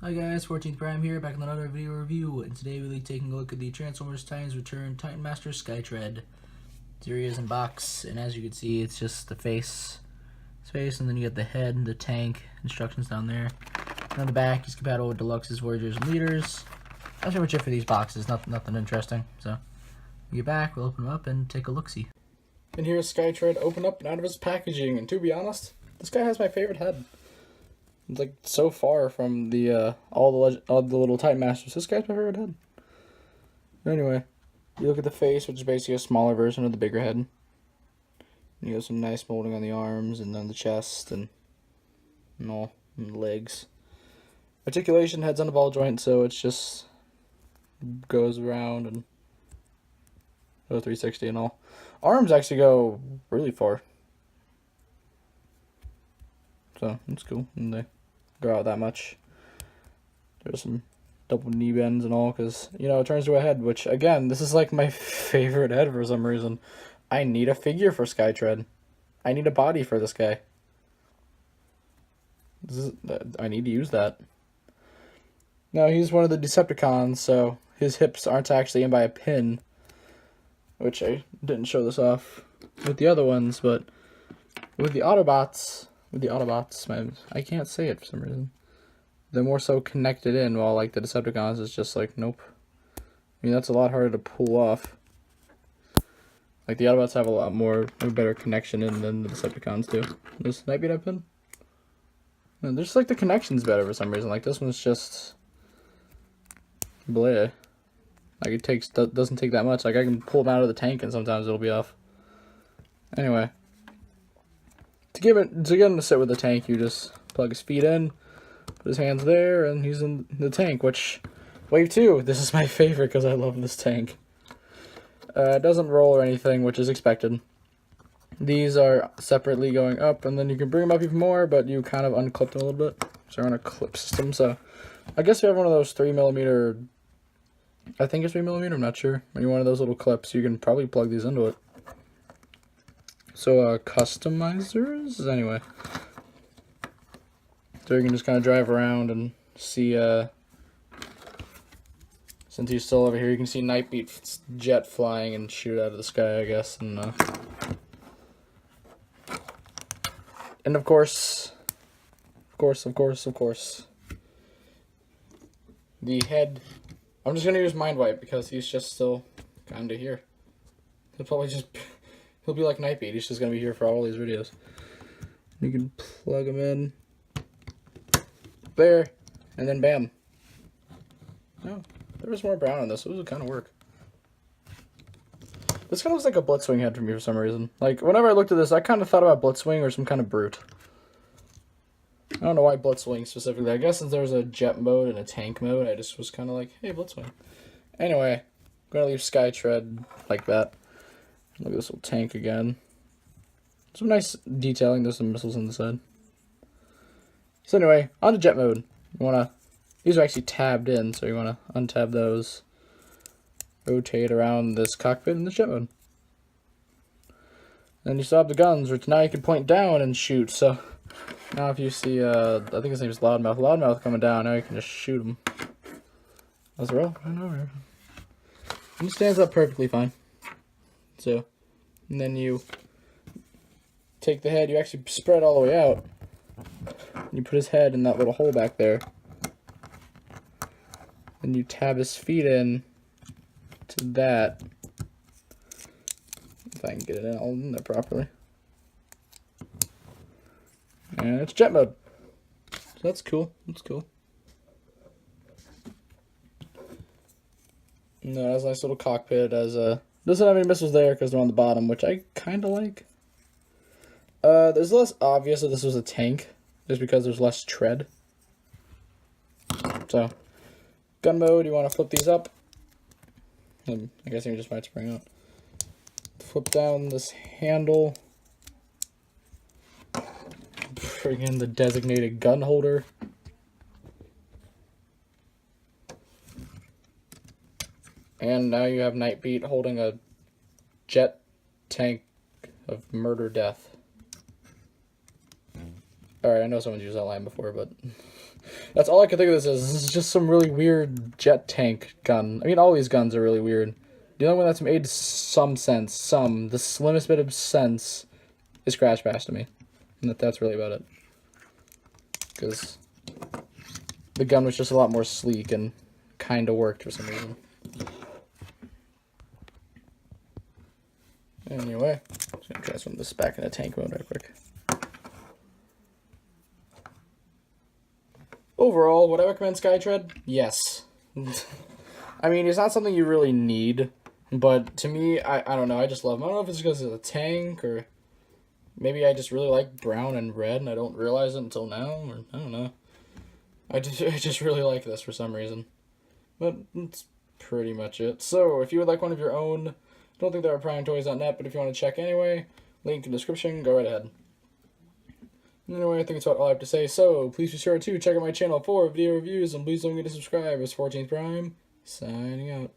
Hi guys, 14th Prime here, back with another video review, and today we'll be taking a look at the Transformers Titans Return Titan Master Skytread. Here he is in box, and as you can see, it's just the face, his face, and then you get the head, the tank, instructions down there. And on the back, he's compatible with Deluxe's Voyagers and Leaders. That's pretty much it for these boxes, nothing interesting. So, when we get back, we'll open them up and take a look-see. And here's Skytread open up and out of his packaging, and to be honest, this guy has my favorite head. It's like so far from the all the little Titan Masters. This guy's my favorite head. Anyway, you look at the face, which is basically a smaller version of the bigger head. And you have some nice molding on the arms and on the chest and all and the legs. Articulation, head's on a ball joint, so it's just goes around and goes 360 and all. Arms actually go really far. So, that's cool, and they grow out that much. There's some double knee bends and all, because, you know, it turns to a head, which, again, this is like my favorite head for some reason. I need a figure for Skytread. I need a body for this guy. I need to use that. Now, he's one of the Decepticons, so his hips aren't actually in by a pin, which I didn't show this off with the other ones, but with the Autobots... man, I can't say it for some reason. They're more so connected in, while like the Decepticons is just like, nope. I mean, that's a lot harder to pull off. Like the Autobots have a better connection in than the Decepticons do. Does Nightbeat have pin? No, there's like the connection's better for some reason. Like this one's just bleh. Like it doesn't take that much. Like I can pull them out of the tank and sometimes it'll be off. Anyway. To get him to sit with the tank, you just plug his feet in, put his hands there, and he's in the tank, which, wave 2, this is my favorite because I love this tank. It doesn't roll or anything, which is expected. These are separately going up, and then you can bring them up even more, but you kind of unclip them a little bit. So they're on a clip system, so I guess you have one of those 3mm, I think it's 3mm, I'm not sure. When you want one of those little clips, you can probably plug these into it. So, customizers? Anyway. So you can just kind of drive around and see, since he's still over here, you can see Nightbeat's jet flying and shoot out of the sky, I guess. And of course, the head, I'm just going to use Mind Wipe because he's just still kind of here. He'll probably just... He'll be like Nightbeat. He's just going to be here for all these videos. You can plug him in. There. And then bam. Oh, there was more brown on this. It was kind of work. This kind of looks like a Blitzwing head for me for some reason. Like, whenever I looked at this, I kind of thought about Blitzwing or some kind of brute. I don't know why Blitzwing specifically. I guess since there was a jet mode and a tank mode, I just was kind of like, hey, Blitzwing. Anyway, I'm going to leave Skytread like that. Look at this little tank again. Some nice detailing. There's some missiles on the side. So anyway, on to jet mode. You wanna, these are actually tabbed in, so you wanna untab those. Rotate around this cockpit in the jet mode. Then you still have the guns, which now you can point down and shoot. So now if you see, I think his name is Loudmouth coming down, now you can just shoot him. Let's roll right over here. He stands up perfectly fine. So, and then you take the head, you actually spread all the way out. You put his head in that little hole back there. And you tab his feet in to that. If I can get it all in there properly. And it's jet mode. So that's cool. That's cool. And that has a nice little cockpit as a... Doesn't have any missiles there because they're on the bottom, which I kind of like. There's less obvious that this was a tank, just because there's less tread. So, gun mode, you want to flip these up. I guess you just might spring out. Flip down this handle. Bring in the designated gun holder. And now you have Nightbeat holding a jet tank of murder death. Alright, I know someone's used that line before, but that's all I can think of this as. This is just some really weird jet tank gun. I mean, all these guns are really weird. The only one that's made some sense, the slimmest bit of sense, is Crash Bash to me. And that's really about it. Because the gun was just a lot more sleek and kind of worked for some reason. Anyway, I'm just going to transform this back into tank mode real quick. Overall, would I recommend Skytread? Yes. I mean, it's not something you really need, but to me, I don't know, I just love them. I don't know if it's because it's a tank, or maybe I just really like brown and red, and I don't realize it until now, or I don't know. I just really like this for some reason. But that's pretty much it. So, if you would like one of your own, don't think they're at Primetoys.net, but if you want to check anyway, link in the description, go right ahead. Anyway, I think that's about all I have to say, so please be sure to check out my channel for video reviews, and please don't forget to subscribe. It's 14th Prime, signing out.